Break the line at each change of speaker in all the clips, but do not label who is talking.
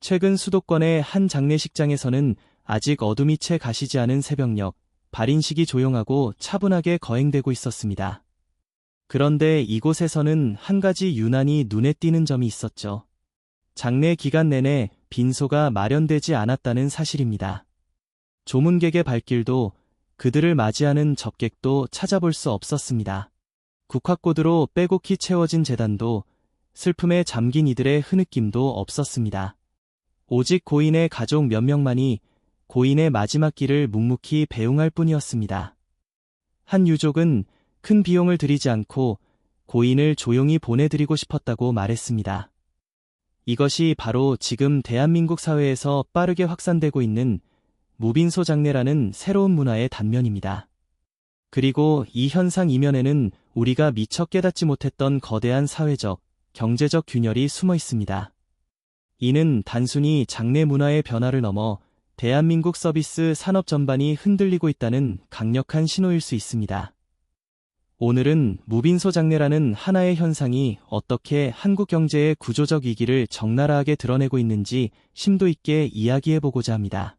최근 수도권의 한 장례식장에서는 아직 어둠이 채 가시지 않은 새벽녘, 발인식이 조용하고 차분하게 거행되고 있었습니다. 그런데 이곳에서는 한 가지 유난히 눈에 띄는 점이 있었죠. 장례 기간 내내 빈소가 마련되지 않았다는 사실입니다. 조문객의 발길도 그들을 맞이하는 접객도 찾아볼 수 없었습니다. 국화꽃으로 빼곡히 채워진 제단도 슬픔에 잠긴 이들의 흐느낌도 없었습니다. 오직 고인의 가족 몇 명만이 고인의 마지막 길을 묵묵히 배웅할 뿐이었습니다. 한 유족은 큰 비용을 들이지 않고 고인을 조용히 보내드리고 싶었다고 말했습니다. 이것이 바로 지금 대한민국 사회에서 빠르게 확산되고 있는 무빈소 장례라는 새로운 문화의 단면입니다. 그리고 이 현상 이면에는 우리가 미처 깨닫지 못했던 거대한 사회적, 경제적 균열이 숨어 있습니다. 이는 단순히 장례 문화의 변화를 넘어 대한민국 서비스 산업 전반이 흔들리고 있다는 강력한 신호일 수 있습니다. 오늘은 무빈소 장례라는 하나의 현상이 어떻게 한국 경제의 구조적 위기를 적나라하게 드러내고 있는지 심도 있게 이야기해보고자 합니다.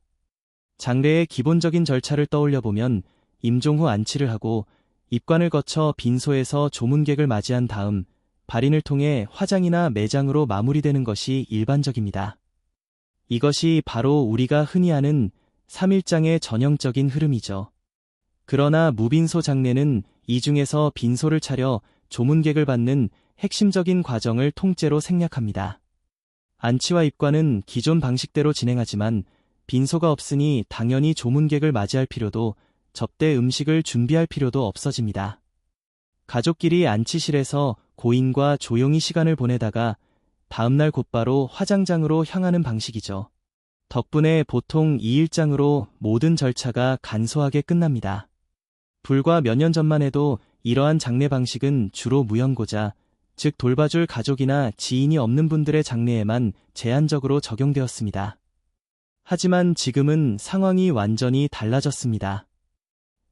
장례의 기본적인 절차를 떠올려보면 임종 후 안치를 하고 입관을 거쳐 빈소에서 조문객을 맞이한 다음 발인을 통해 화장이나 매장으로 마무리되는 것이 일반적입니다. 이것이 바로 우리가 흔히 아는 3일장의 전형적인 흐름이죠. 그러나 무빈소 장례는 이 중에서 빈소를 차려 조문객을 받는 핵심적인 과정을 통째로 생략합니다. 안치와 입관은 기존 방식대로 진행하지만 빈소가 없으니 당연히 조문객을 맞이할 필요도 접대 음식을 준비할 필요도 없어집니다. 가족끼리 안치실에서 고인과 조용히 시간을 보내다가 다음날 곧바로 화장장으로 향하는 방식이죠. 덕분에 보통 2일장으로 모든 절차가 간소하게 끝납니다. 불과 몇 년 전만 해도 이러한 장례 방식은 주로 무연고자, 즉 돌봐줄 가족이나 지인이 없는 분들의 장례에만 제한적으로 적용되었습니다. 하지만 지금은 상황이 완전히 달라졌습니다.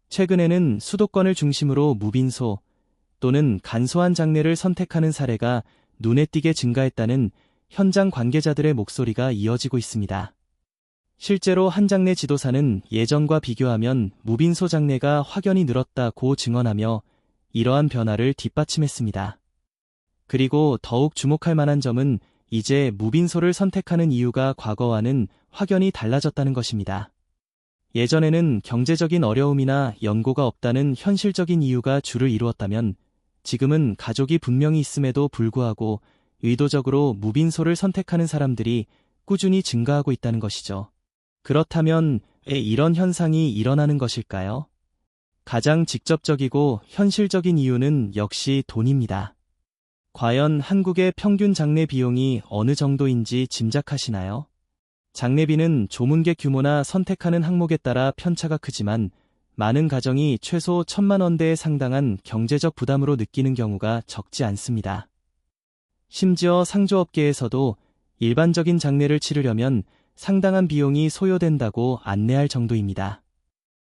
최근에는 수도권을 중심으로 무빈소 또는 간소한 장례를 선택하는 사례가 눈에 띄게 증가했다는 현장 관계자들의 목소리가 이어지고 있습니다. 실제로 한 장례 지도사는 예전과 비교하면 무빈소 장례가 확연히 늘었다고 증언하며 이러한 변화를 뒷받침했습니다. 그리고 더욱 주목할 만한 점은 이제 무빈소를 선택하는 이유가 과거와는 확연히 달라졌다는 것입니다. 예전에는 경제적인 어려움이나 연고가 없다는 현실적인 이유가 주를 이루었다면 지금은 가족이 분명히 있음에도 불구하고 의도적으로 무빈소를 선택하는 사람들이 꾸준히 증가하고 있다는 것이죠. 그렇다면 왜 이런 현상이 일어나는 것일까요? 가장 직접적이고 현실적인 이유는 역시 돈입니다. 과연 한국의 평균 장례 비용이 어느 정도인지 짐작하시나요? 장례비는 조문객 규모나 선택하는 항목에 따라 편차가 크지만 많은 가정이 최소 1,000만 원대에 상당한 경제적 부담으로 느끼는 경우가 적지 않습니다. 심지어 상조업계에서도 일반적인 장례를 치르려면 상당한 비용이 소요된다고 안내할 정도입니다.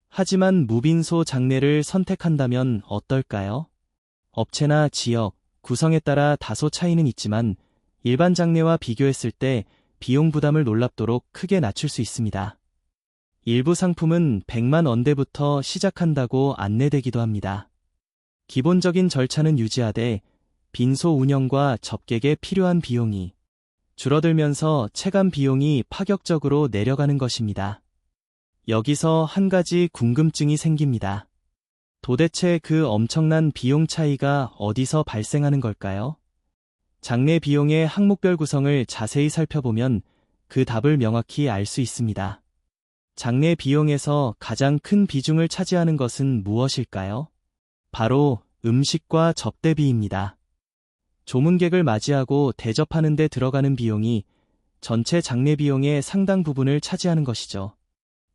하지만 무빈소 장례를 선택한다면 어떨까요? 업체나 지역, 구성에 따라 다소 차이는 있지만 일반 장례와 비교했을 때 비용 부담을 놀랍도록 크게 낮출 수 있습니다. 일부 상품은 100만 원대부터 시작한다고 안내되기도 합니다. 기본적인 절차는 유지하되 빈소 운영과 접객에 필요한 비용이 줄어들면서 체감 비용이 파격적으로 내려가는 것입니다. 여기서 한 가지 궁금증이 생깁니다. 도대체 그 엄청난 비용 차이가 어디서 발생하는 걸까요? 장례 비용의 항목별 구성을 자세히 살펴보면 그 답을 명확히 알 수 있습니다. 장례 비용에서 가장 큰 비중을 차지하는 것은 무엇일까요? 바로 음식과 접대비입니다. 조문객을 맞이하고 대접하는 데 들어가는 비용이 전체 장례 비용의 상당 부분을 차지하는 것이죠.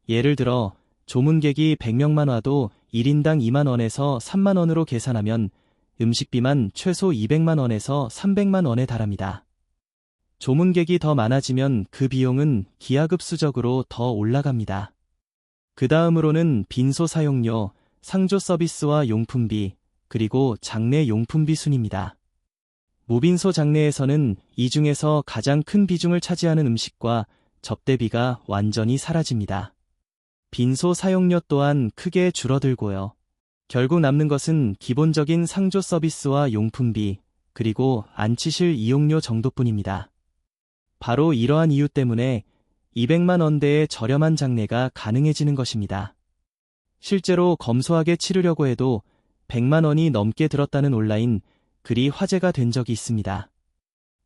예를 들어 조문객이 100명만 와도 1인당 2만 원에서 3만 원으로 계산하면 음식비만 최소 200만 원에서 300만 원에 달합니다. 조문객이 더 많아지면 그 비용은 기하급수적으로 더 올라갑니다. 그 다음으로는 빈소 사용료, 상조 서비스와 용품비, 그리고 장례 용품비 순입니다. 무빈소 장례에서는 이 중에서 가장 큰 비중을 차지하는 음식과 접대비가 완전히 사라집니다. 빈소 사용료 또한 크게 줄어들고요. 결국 남는 것은 기본적인 상조 서비스와 용품비, 그리고 안치실 이용료 정도뿐입니다. 바로 이러한 이유 때문에 200만 원대의 저렴한 장례가 가능해지는 것입니다. 실제로 검소하게 치르려고 해도 100만 원이 넘게 들었다는 온라인 글이 화제가 된 적이 있습니다.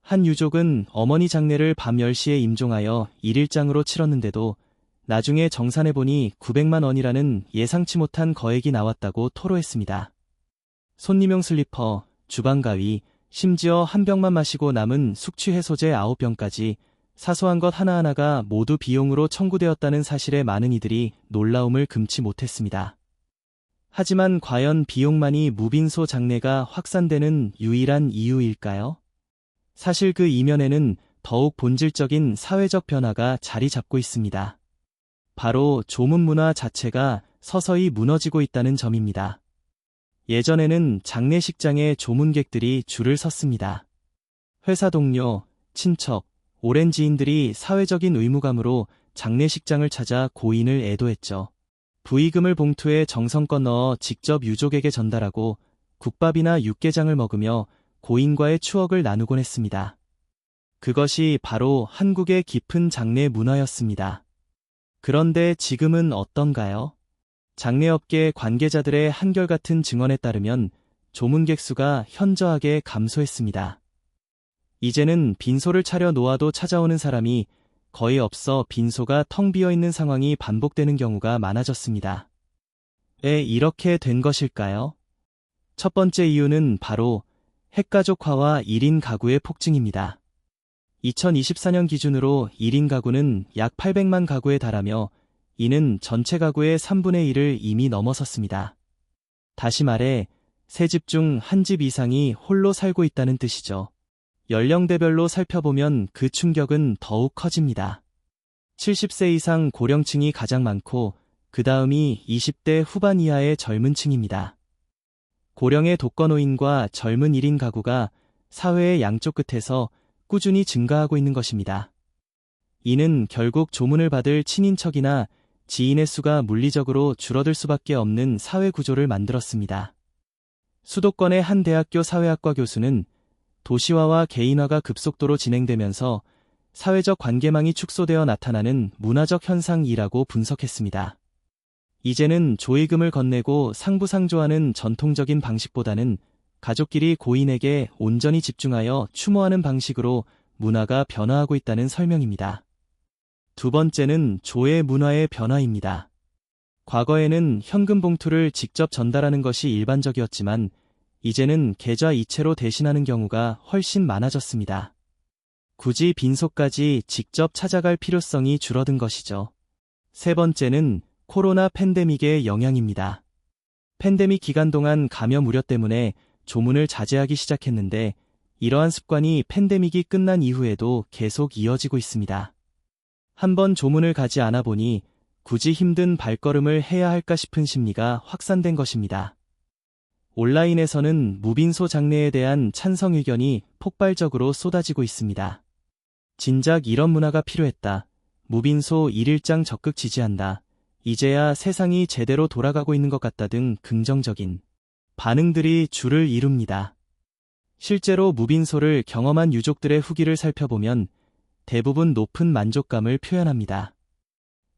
한 유족은 어머니 장례를 밤 10시에 임종하여 1일장으로 치렀는데도 나중에 정산해보니 900만 원이라는 예상치 못한 거액이 나왔다고 토로했습니다. 손님용 슬리퍼, 주방 가위, 심지어 한 병만 마시고 남은 숙취 해소제 9병까지 사소한 것 하나하나가 모두 비용으로 청구되었다는 사실에 많은 이들이 놀라움을 금치 못했습니다. 하지만 과연 비용만이 무빈소 장례가 확산되는 유일한 이유일까요? 사실 그 이면에는 더욱 본질적인 사회적 변화가 자리 잡고 있습니다. 바로 조문 문화 자체가 서서히 무너지고 있다는 점입니다. 예전에는 장례식장에 조문객들이 줄을 섰습니다. 회사 동료, 친척, 오랜 지인들이 사회적인 의무감으로 장례식장을 찾아 고인을 애도했죠. 부의금을 봉투에 정성껏 넣어 직접 유족에게 전달하고 국밥이나 육개장을 먹으며 고인과의 추억을 나누곤 했습니다. 그것이 바로 한국의 깊은 장례 문화였습니다. 그런데 지금은 어떤가요? 장례업계 관계자들의 한결같은 증언에 따르면 조문객 수가 현저하게 감소했습니다. 이제는 빈소를 차려 놓아도 찾아오는 사람이 거의 없어 빈소가 텅 비어 있는 상황이 반복되는 경우가 많아졌습니다. 왜 이렇게 된 것일까요? 첫 번째 이유는 바로 핵가족화와 1인 가구의 폭증입니다. 2024년 기준으로 1인 가구는 약 800만 가구에 달하며 이는 전체 가구의 3분의 1을 이미 넘어섰습니다. 다시 말해 세 집 중 한 집 이상이 홀로 살고 있다는 뜻이죠. 연령대별로 살펴보면 그 충격은 더욱 커집니다. 70세 이상 고령층이 가장 많고 그 다음이 20대 후반 이하의 젊은 층입니다. 고령의 독거노인과 젊은 1인 가구가 사회의 양쪽 끝에서 꾸준히 증가하고 있는 것입니다. 이는 결국 조문을 받을 친인척이나 지인의 수가 물리적으로 줄어들 수밖에 없는 사회 구조를 만들었습니다. 수도권의 한 대학교 사회학과 교수는 도시화와 개인화가 급속도로 진행되면서 사회적 관계망이 축소되어 나타나는 문화적 현상이라고 분석했습니다. 이제는 조의금을 건네고 상부상조하는 전통적인 방식보다는 가족끼리 고인에게 온전히 집중하여 추모하는 방식으로 문화가 변화하고 있다는 설명입니다. 두 번째는 조의 문화의 변화입니다. 과거에는 현금 봉투를 직접 전달하는 것이 일반적이었지만 이제는 계좌 이체로 대신하는 경우가 훨씬 많아졌습니다. 굳이 빈소까지 직접 찾아갈 필요성이 줄어든 것이죠. 세 번째는 코로나 팬데믹의 영향입니다. 팬데믹 기간 동안 감염 우려 때문에 조문을 자제하기 시작했는데 이러한 습관이 팬데믹이 끝난 이후에도 계속 이어지고 있습니다. 한번 조문을 가지 않아 보니 굳이 힘든 발걸음을 해야 할까 싶은 심리가 확산된 것입니다. 온라인에서는 무빈소 장례에 대한 찬성 의견이 폭발적으로 쏟아지고 있습니다. 진작 이런 문화가 필요했다. 무빈소 1일장 적극 지지한다. 이제야 세상이 제대로 돌아가고 있는 것 같다 등 긍정적인 반응들이 줄을 이룹니다. 실제로 무빈소를 경험한 유족들의 후기를 살펴보면 대부분 높은 만족감을 표현합니다.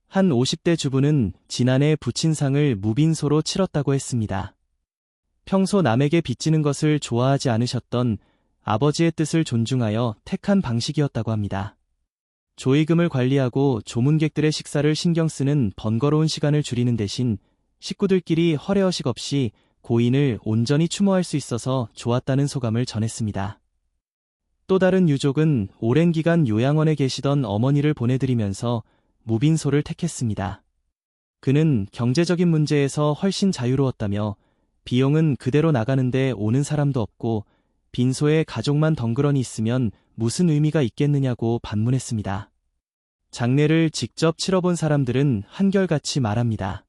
한 50대 주부는 지난해 부친상을 무빈소로 치렀다고 했습니다. 평소 남에게 빚지는 것을 좋아하지 않으셨던 아버지의 뜻을 존중하여 택한 방식이었다고 합니다. 조의금을 관리하고 조문객들의 식사를 신경 쓰는 번거로운 시간을 줄이는 대신 식구들끼리 허례허식 없이 고인을 온전히 추모할 수 있어서 좋았다는 소감을 전했습니다. 또 다른 유족은 오랜 기간 요양원에 계시던 어머니를 보내드리면서 무빈소를 택했습니다. 그는 경제적인 문제에서 훨씬 자유로웠다며 비용은 그대로 나가는데 오는 사람도 없고 빈소에 가족만 덩그러니 있으면 무슨 의미가 있겠느냐고 반문했습니다. 장례를 직접 치러본 사람들은 한결같이 말합니다.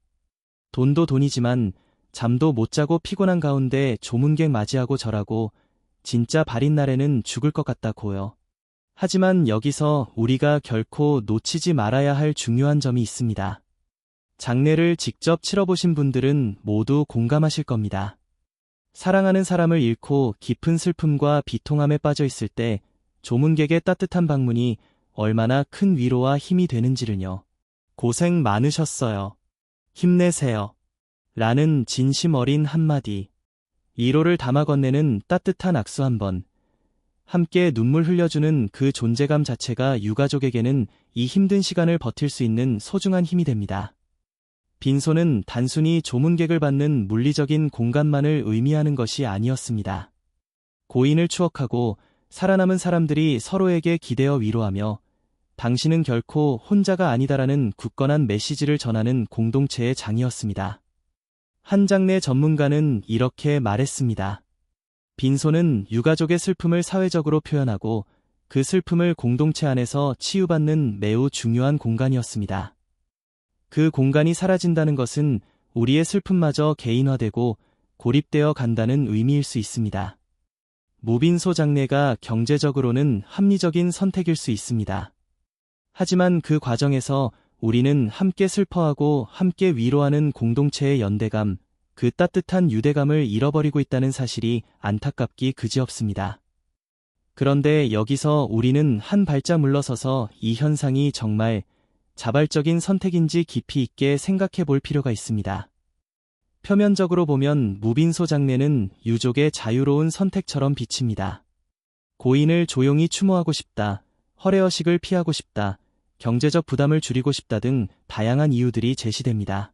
돈도 돈이지만 잠도 못 자고 피곤한 가운데 조문객 맞이하고 절하고 진짜 발인 날에는 죽을 것 같다고요. 하지만 여기서 우리가 결코 놓치지 말아야 할 중요한 점이 있습니다. 장례를 직접 치러보신 분들은 모두 공감하실 겁니다. 사랑하는 사람을 잃고 깊은 슬픔과 비통함에 빠져 있을 때 조문객의 따뜻한 방문이 얼마나 큰 위로와 힘이 되는지를요. 고생 많으셨어요. 힘내세요. 라는 진심 어린 한마디. 위로를 담아 건네는 따뜻한 악수 한 번. 함께 눈물 흘려주는 그 존재감 자체가 유가족에게는 이 힘든 시간을 버틸 수 있는 소중한 힘이 됩니다. 빈소는 단순히 조문객을 받는 물리적인 공간만을 의미하는 것이 아니었습니다. 고인을 추억하고 살아남은 사람들이 서로에게 기대어 위로하며 당신은 결코 혼자가 아니다라는 굳건한 메시지를 전하는 공동체의 장이었습니다. 한 장례 전문가는 이렇게 말했습니다. 빈소는 유가족의 슬픔을 사회적으로 표현하고 그 슬픔을 공동체 안에서 치유받는 매우 중요한 공간이었습니다. 그 공간이 사라진다는 것은 우리의 슬픔마저 개인화되고 고립되어 간다는 의미일 수 있습니다. 무빈소 장례가 경제적으로는 합리적인 선택일 수 있습니다. 하지만 그 과정에서 우리는 함께 슬퍼하고 함께 위로하는 공동체의 연대감, 그 따뜻한 유대감을 잃어버리고 있다는 사실이 안타깝기 그지없습니다. 그런데 여기서 우리는 한 발짝 물러서서 이 현상이 정말 자발적인 선택인지 깊이 있게 생각해 볼 필요가 있습니다. 표면적으로 보면 무빈소 장례는 유족의 자유로운 선택처럼 비칩니다. 고인을 조용히 추모하고 싶다, 허례허식을 피하고 싶다, 경제적 부담을 줄이고 싶다 등 다양한 이유들이 제시됩니다.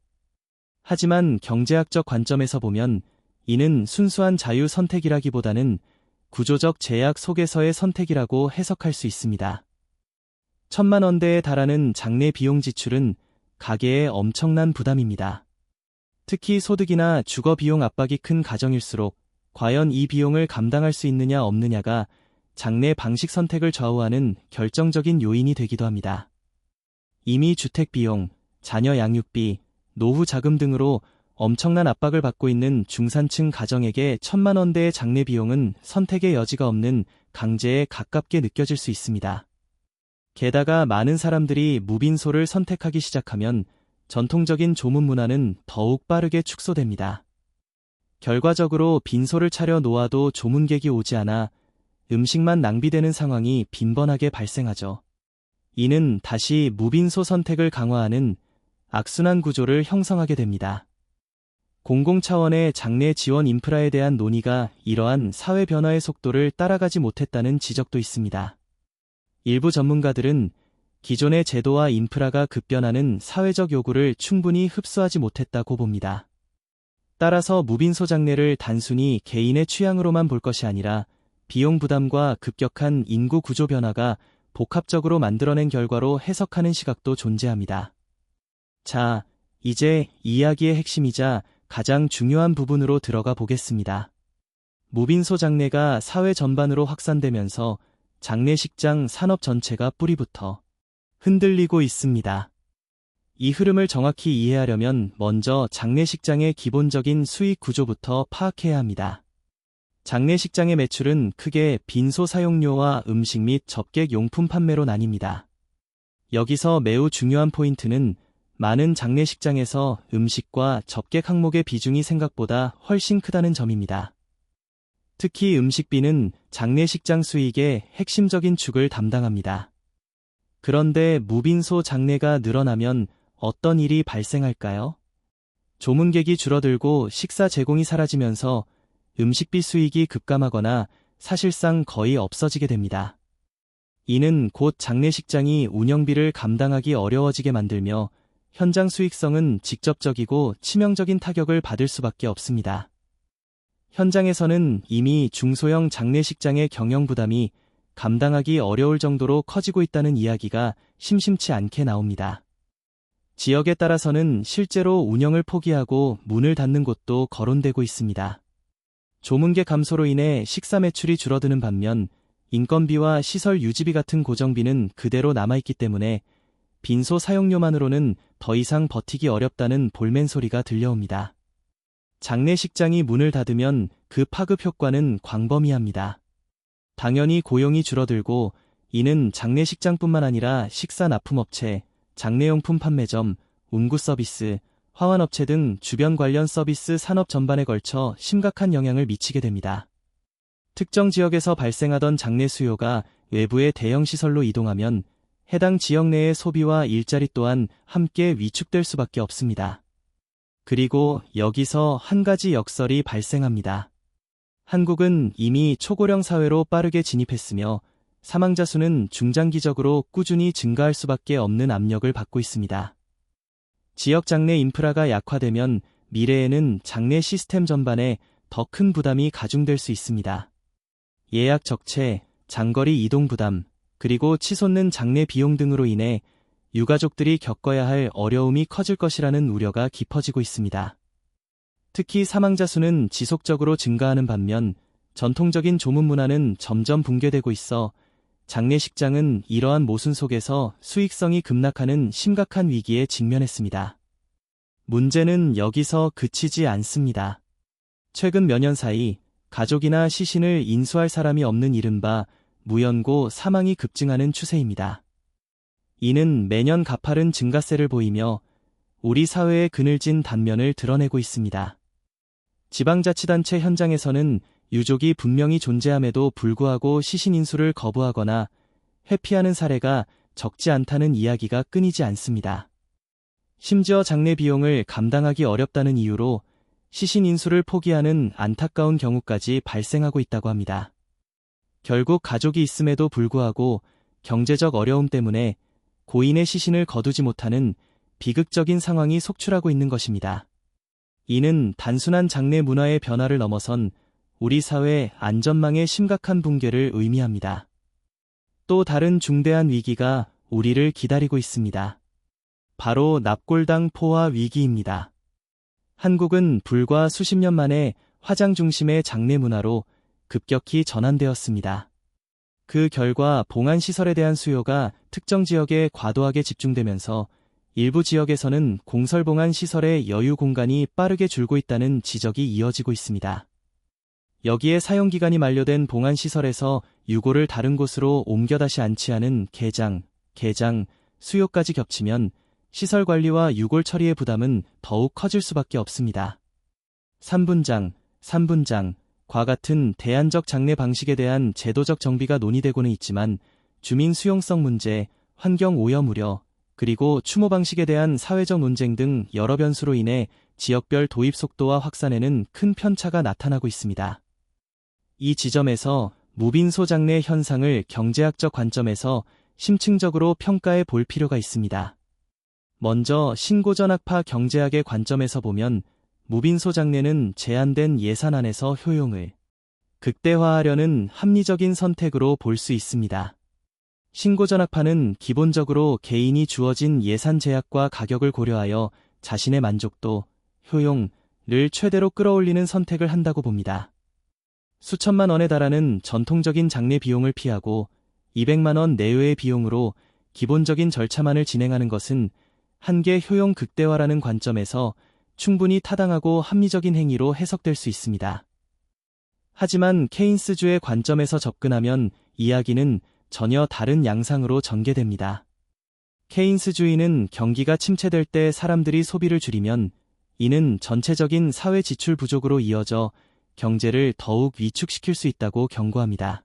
하지만 경제학적 관점에서 보면 이는 순수한 자유 선택이라기보다는 구조적 제약 속에서의 선택이라고 해석할 수 있습니다. 1,000만 원대에 달하는 장례 비용 지출은 가계의 엄청난 부담입니다. 특히 소득이나 주거 비용 압박이 큰 가정일수록 과연 이 비용을 감당할 수 있느냐 없느냐가 장례 방식 선택을 좌우하는 결정적인 요인이 되기도 합니다. 이미 주택 비용, 자녀 양육비, 노후 자금 등으로 엄청난 압박을 받고 있는 중산층 가정에게 1,000만 원대의 장례 비용은 선택의 여지가 없는 강제에 가깝게 느껴질 수 있습니다. 게다가 많은 사람들이 무빈소를 선택하기 시작하면 전통적인 조문 문화는 더욱 빠르게 축소됩니다. 결과적으로 빈소를 차려 놓아도 조문객이 오지 않아 음식만 낭비되는 상황이 빈번하게 발생하죠. 이는 다시 무빈소 선택을 강화하는 악순환 구조를 형성하게 됩니다. 공공 차원의 장례 지원 인프라에 대한 논의가 이러한 사회 변화의 속도를 따라가지 못했다는 지적도 있습니다. 일부 전문가들은 기존의 제도와 인프라가 급변하는 사회적 요구를 충분히 흡수하지 못했다고 봅니다. 따라서 무빈소 장례를 단순히 개인의 취향으로만 볼 것이 아니라 비용 부담과 급격한 인구 구조 변화가 복합적으로 만들어낸 결과로 해석하는 시각도 존재합니다. 자, 이제 이야기의 핵심이자 가장 중요한 부분으로 들어가 보겠습니다. 무빈소 장례가 사회 전반으로 확산되면서 장례식장 산업 전체가 뿌리부터 흔들리고 있습니다. 이 흐름을 정확히 이해하려면 먼저 장례식장의 기본적인 수익 구조부터 파악해야 합니다. 장례식장의 매출은 크게 빈소 사용료와 음식 및 접객 용품 판매로 나뉩니다. 여기서 매우 중요한 포인트는 많은 장례식장에서 음식과 접객 항목의 비중이 생각보다 훨씬 크다는 점입니다. 특히 음식비는 장례식장 수익의 핵심적인 축을 담당합니다. 그런데 무빈소 장례가 늘어나면 어떤 일이 발생할까요? 조문객이 줄어들고 식사 제공이 사라지면서 음식비 수익이 급감하거나 사실상 거의 없어지게 됩니다. 이는 곧 장례식장이 운영비를 감당하기 어려워지게 만들며 현장 수익성은 직접적이고 치명적인 타격을 받을 수밖에 없습니다. 현장에서는 이미 중소형 장례식장의 경영 부담이 감당하기 어려울 정도로 커지고 있다는 이야기가 심심치 않게 나옵니다. 지역에 따라서는 실제로 운영을 포기하고 문을 닫는 곳도 거론되고 있습니다. 조문객 감소로 인해 식사 매출이 줄어드는 반면 인건비와 시설 유지비 같은 고정비는 그대로 남아있기 때문에 빈소 사용료만으로는 더 이상 버티기 어렵다는 볼멘 소리가 들려옵니다. 장례식장이 문을 닫으면 그 파급 효과는 광범위합니다. 당연히 고용이 줄어들고 이는 장례식장뿐만 아니라 식사 납품업체, 장례용품 판매점, 운구 서비스, 화환업체 등 주변 관련 서비스 산업 전반에 걸쳐 심각한 영향을 미치게 됩니다. 특정 지역에서 발생하던 장례 수요가 외부의 대형 시설로 이동하면 해당 지역 내의 소비와 일자리 또한 함께 위축될 수밖에 없습니다. 그리고 여기서 한 가지 역설이 발생합니다. 한국은 이미 초고령 사회로 빠르게 진입했으며 사망자 수는 중장기적으로 꾸준히 증가할 수밖에 없는 압력을 받고 있습니다. 지역 장례 인프라가 약화되면 미래에는 장례 시스템 전반에 더 큰 부담이 가중될 수 있습니다. 예약 적체, 장거리 이동 부담, 그리고 치솟는 장례 비용 등으로 인해 유가족들이 겪어야 할 어려움이 커질 것이라는 우려가 깊어지고 있습니다. 특히 사망자 수는 지속적으로 증가하는 반면 전통적인 조문 문화는 점점 붕괴되고 있어 장례식장은 이러한 모순 속에서 수익성이 급락하는 심각한 위기에 직면했습니다. 문제는 여기서 그치지 않습니다. 최근 몇 년 사이 가족이나 시신을 인수할 사람이 없는 이른바 무연고 사망이 급증하는 추세입니다. 이는 매년 가파른 증가세를 보이며 우리 사회의 그늘진 단면을 드러내고 있습니다. 지방자치단체 현장에서는 유족이 분명히 존재함에도 불구하고 시신 인수를 거부하거나 회피하는 사례가 적지 않다는 이야기가 끊이지 않습니다. 심지어 장례 비용을 감당하기 어렵다는 이유로 시신 인수를 포기하는 안타까운 경우까지 발생하고 있다고 합니다. 결국 가족이 있음에도 불구하고 경제적 어려움 때문에 고인의 시신을 거두지 못하는 비극적인 상황이 속출하고 있는 것입니다. 이는 단순한 장례 문화의 변화를 넘어선 우리 사회 안전망의 심각한 붕괴를 의미합니다. 또 다른 중대한 위기가 우리를 기다리고 있습니다. 바로 납골당 포화 위기입니다. 한국은 불과 수십 년 만에 화장 중심의 장례 문화로 급격히 전환되었습니다. 그 결과 봉안시설에 대한 수요가 특정 지역에 과도하게 집중되면서 일부 지역에서는 공설봉안 시설의 여유 공간이 빠르게 줄고 있다는 지적이 이어지고 있습니다. 여기에 사용기간이 만료된 봉안시설에서 유골을 다른 곳으로 옮겨 다시 안치하는 개장, 수요까지 겹치면 시설 관리와 유골 처리의 부담은 더욱 커질 수밖에 없습니다. 3분장, 과 같은 대안적 장례 방식에 대한 제도적 정비가 논의되고는 있지만 주민 수용성 문제, 환경 오염 우려, 그리고 추모 방식에 대한 사회적 논쟁 등 여러 변수로 인해 지역별 도입 속도와 확산에는 큰 편차가 나타나고 있습니다. 이 지점에서 무빈소 장례 현상을 경제학적 관점에서 심층적으로 평가해 볼 필요가 있습니다. 먼저 신고전학파 경제학의 관점에서 보면 무빈소 장례는 제한된 예산 안에서 효용을 극대화하려는 합리적인 선택으로 볼 수 있습니다. 신고전학파는 기본적으로 개인이 주어진 예산 제약과 가격을 고려하여 자신의 만족도, 효용을 최대로 끌어올리는 선택을 한다고 봅니다. 수천만 원에 달하는 전통적인 장례 비용을 피하고 200만 원 내외의 비용으로 기본적인 절차만을 진행하는 것은 한계 효용 극대화라는 관점에서 충분히 타당하고 합리적인 행위로 해석될 수 있습니다. 하지만 케인스주의 관점에서 접근하면 이야기는 전혀 다른 양상으로 전개됩니다. 케인스주의는 경기가 침체될 때 사람들이 소비를 줄이면 이는 전체적인 사회 지출 부족으로 이어져 경제를 더욱 위축시킬 수 있다고 경고합니다.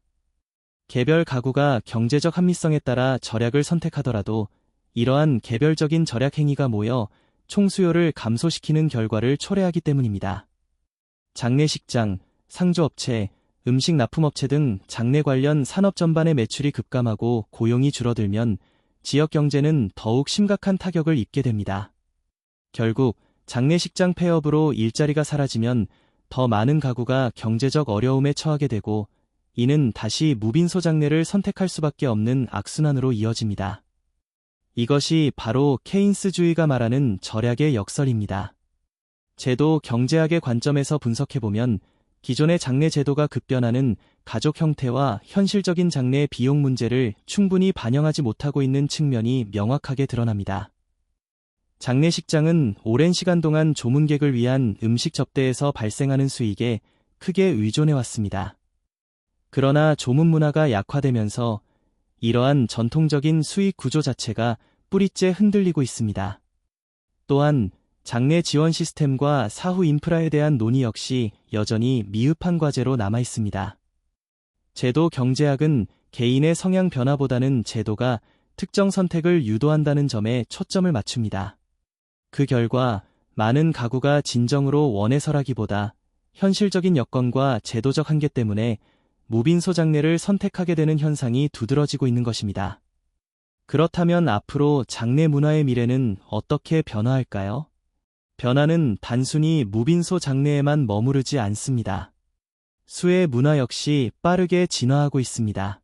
개별 가구가 경제적 합리성에 따라 절약을 선택하더라도 이러한 개별적인 절약 행위가 모여 총수요를 감소시키는 결과를 초래하기 때문입니다. 장례식장, 상조업체, 음식 납품업체 등 장례 관련 산업 전반의 매출이 급감하고 고용이 줄어들면 지역 경제는 더욱 심각한 타격을 입게 됩니다. 결국 장례식장 폐업으로 일자리가 사라지면 더 많은 가구가 경제적 어려움에 처하게 되고 이는 다시 무빈소 장례를 선택할 수밖에 없는 악순환으로 이어집니다. 이것이 바로 케인스주의가 말하는 절약의 역설입니다. 제도 경제학의 관점에서 분석해보면 기존의 장례 제도가 급변하는 가족 형태와 현실적인 장례 비용 문제를 충분히 반영하지 못하고 있는 측면이 명확하게 드러납니다. 장례식장은 오랜 시간 동안 조문객을 위한 음식 접대에서 발생하는 수익에 크게 의존해왔습니다. 그러나 조문 문화가 약화되면서 이러한 전통적인 수익 구조 자체가 뿌리째 흔들리고 있습니다. 또한 장래 지원 시스템과 사후 인프라에 대한 논의 역시 여전히 미흡한 과제로 남아 있습니다. 제도 경제학은 개인의 성향 변화보다는 제도가 특정 선택을 유도한다는 점에 초점을 맞춥니다. 그 결과 많은 가구가 진정으로 원해서라기보다 현실적인 여건과 제도적 한계 때문에 무빈소 장래를 선택하게 되는 현상이 두드러지고 있는 것입니다. 그렇다면 앞으로 장래 문화의 미래는 어떻게 변화할까요? 변화는 단순히 무빈소 장래에만 머무르지 않습니다. 수의 문화 역시 빠르게 진화하고 있습니다.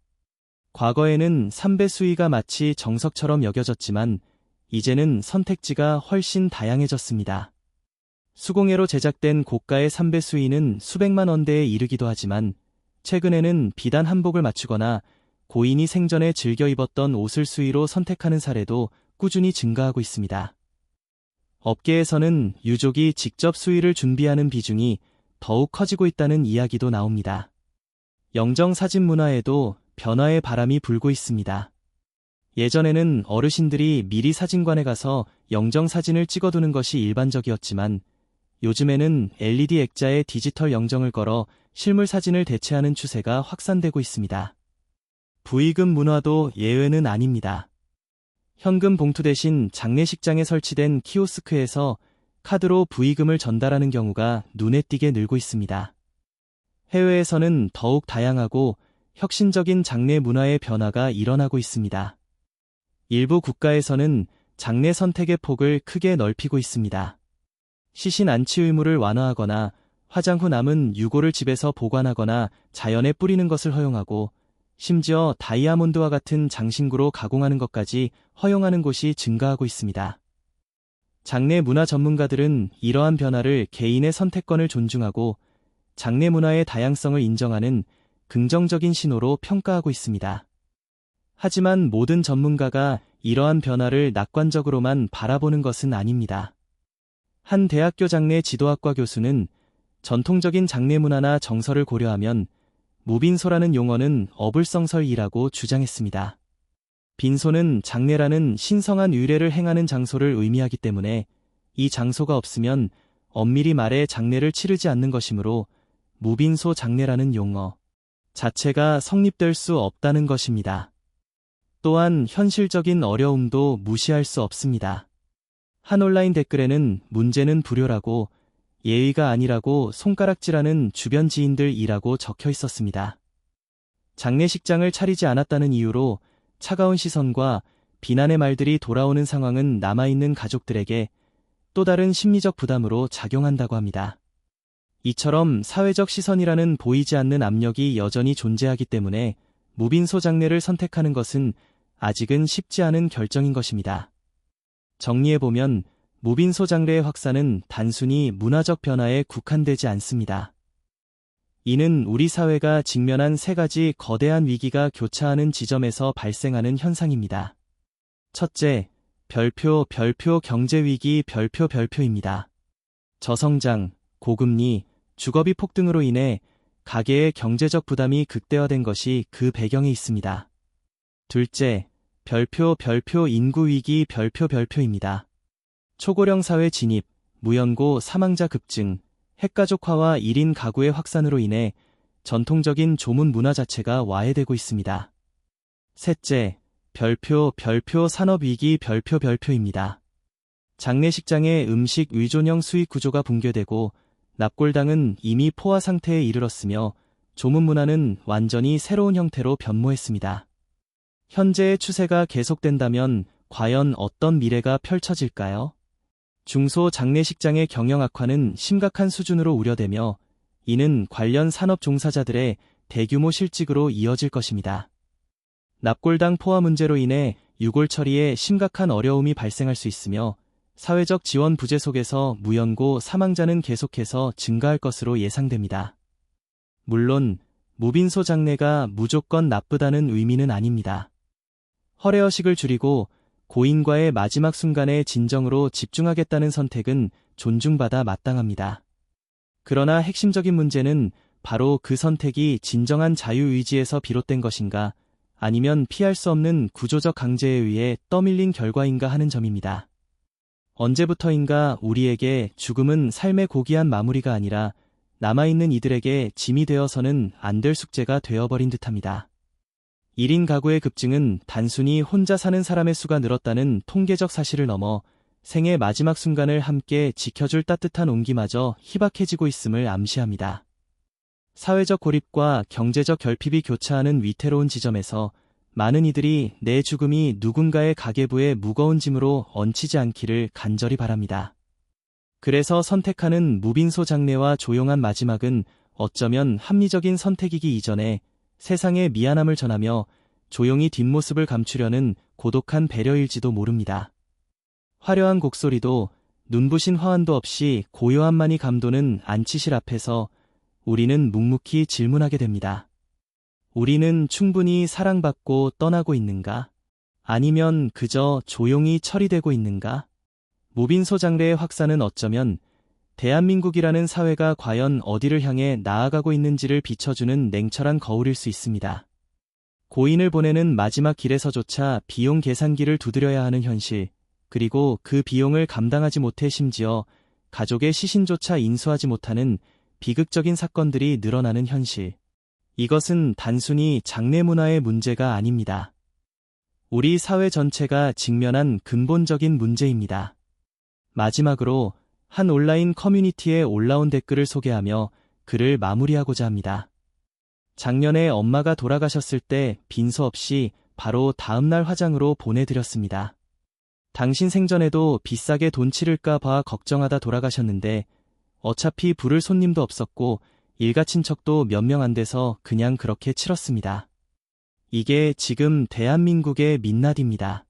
과거에는 삼배 수의가 마치 정석처럼 여겨졌지만 이제는 선택지가 훨씬 다양해졌습니다. 수공예로 제작된 고가의 삼배 수의는 수백만 원대에 이르기도 하지만 최근에는 비단 한복을 맞추거나 고인이 생전에 즐겨 입었던 옷을 수의로 선택하는 사례도 꾸준히 증가하고 있습니다. 업계에서는 유족이 직접 수의를 준비하는 비중이 더욱 커지고 있다는 이야기도 나옵니다. 영정사진 문화에도 변화의 바람이 불고 있습니다. 예전에는 어르신들이 미리 사진관에 가서 영정사진을 찍어두는 것이 일반적이었지만 요즘에는 LED 액자에 디지털 영정을 걸어 실물 사진을 대체하는 추세가 확산되고 있습니다. 부의금 문화도 예외는 아닙니다. 현금 봉투 대신 장례식장에 설치된 키오스크에서 카드로 부의금을 전달하는 경우가 눈에 띄게 늘고 있습니다. 해외에서는 더욱 다양하고 혁신적인 장례 문화의 변화가 일어나고 있습니다. 일부 국가에서는 장례 선택의 폭을 크게 넓히고 있습니다. 시신 안치 의무를 완화하거나 화장 후 남은 유골을 집에서 보관하거나 자연에 뿌리는 것을 허용하고 심지어 다이아몬드와 같은 장신구로 가공하는 것까지 허용하는 곳이 증가하고 있습니다. 장례 문화 전문가들은 이러한 변화를 개인의 선택권을 존중하고 장례 문화의 다양성을 인정하는 긍정적인 신호로 평가하고 있습니다. 하지만 모든 전문가가 이러한 변화를 낙관적으로만 바라보는 것은 아닙니다. 한 대학교 장례 지도학과 교수는 전통적인 장례 문화나 정서를 고려하면 무빈소라는 용어는 어불성설이라고 주장했습니다. 빈소는 장례라는 신성한 의례를 행하는 장소를 의미하기 때문에 이 장소가 없으면 엄밀히 말해 장례를 치르지 않는 것이므로 무빈소 장례라는 용어 자체가 성립될 수 없다는 것입니다. 또한 현실적인 어려움도 무시할 수 없습니다. 한 온라인 댓글에는 문제는 불효라고 예의가 아니라고 손가락질하는 주변 지인들이라고 적혀 있었습니다. 장례식장을 차리지 않았다는 이유로 차가운 시선과 비난의 말들이 돌아오는 상황은 남아있는 가족들에게 또 다른 심리적 부담으로 작용한다고 합니다. 이처럼 사회적 시선이라는 보이지 않는 압력이 여전히 존재하기 때문에 무빈소 장례를 선택하는 것은 아직은 쉽지 않은 결정인 것입니다. 정리해보면 무빈소 장례의 확산은 단순히 문화적 변화에 국한되지 않습니다. 이는 우리 사회가 직면한 세 가지 거대한 위기가 교차하는 지점에서 발생하는 현상입니다. 첫째, 별표 경제위기 별표입니다. 저성장, 고금리, 주거비 폭등으로 인해 가계의 경제적 부담이 극대화된 것이 그 배경에 있습니다. 둘째, 별표 인구위기 별표입니다. 초고령 사회 진입, 무연고 사망자 급증, 핵가족화와 1인 가구의 확산으로 인해 전통적인 조문 문화 자체가 와해되고 있습니다. 셋째, 별표 산업위기 별표입니다. 장례식장의 음식 의존형 수익 구조가 붕괴되고 납골당은 이미 포화 상태에 이르렀으며 조문 문화는 완전히 새로운 형태로 변모했습니다. 현재의 추세가 계속된다면 과연 어떤 미래가 펼쳐질까요? 중소 장례식장의 경영 악화는 심각한 수준으로 우려되며 이는 관련 산업 종사자들의 대규모 실직으로 이어질 것입니다. 납골당 포화 문제로 인해 유골 처리에 심각한 어려움이 발생할 수 있으며 사회적 지원 부재 속에서 무연고 사망자는 계속해서 증가할 것으로 예상됩니다. 물론 무빈소 장례가 무조건 나쁘다는 의미는 아닙니다. 허례허식을 줄이고 고인과의 마지막 순간에 진정으로 집중하겠다는 선택은 존중받아 마땅합니다. 그러나 핵심적인 문제는 바로 그 선택이 진정한 자유의지에서 비롯된 것인가, 아니면 피할 수 없는 구조적 강제에 의해 떠밀린 결과인가 하는 점입니다. 언제부터인가 우리에게 죽음은 삶의 고귀한 마무리가 아니라 남아있는 이들에게 짐이 되어서는 안 될 숙제가 되어버린 듯합니다. 1인 가구의 급증은 단순히 혼자 사는 사람의 수가 늘었다는 통계적 사실을 넘어 생의 마지막 순간을 함께 지켜줄 따뜻한 온기마저 희박해지고 있음을 암시합니다. 사회적 고립과 경제적 결핍이 교차하는 위태로운 지점에서 많은 이들이 내 죽음이 누군가의 가계부에 무거운 짐으로 얹히지 않기를 간절히 바랍니다. 그래서 선택하는 무빈소 장례와 조용한 마지막은 어쩌면 합리적인 선택이기 이전에 세상에 미안함을 전하며 조용히 뒷모습을 감추려는 고독한 배려일지도 모릅니다. 화려한 곡소리도 눈부신 화환도 없이 고요함만이 감도는 안치실 앞에서 우리는 묵묵히 질문하게 됩니다. 우리는 충분히 사랑받고 떠나고 있는가? 아니면 그저 조용히 처리되고 있는가? 무빈소 장례의 확산은 어쩌면 대한민국이라는 사회가 과연 어디를 향해 나아가고 있는지를 비춰주는 냉철한 거울일 수 있습니다. 고인을 보내는 마지막 길에서조차 비용 계산기를 두드려야 하는 현실, 그리고 그 비용을 감당하지 못해 심지어 가족의 시신조차 인수하지 못하는 비극적인 사건들이 늘어나는 현실. 이것은 단순히 장례 문화의 문제가 아닙니다. 우리 사회 전체가 직면한 근본적인 문제입니다. 마지막으로 한 온라인 커뮤니티에 올라온 댓글을 소개하며 글을 마무리하고자 합니다. 작년에 엄마가 돌아가셨을 때 빈소 없이 바로 다음날 화장으로 보내드렸습니다. 당신 생전에도 비싸게 돈 치를까 봐 걱정하다 돌아가셨는데 어차피 부를 손님도 없었고 일가 친척도 몇 명 안 돼서 그냥 그렇게 치렀습니다. 이게 지금 대한민국의 민낯입니다.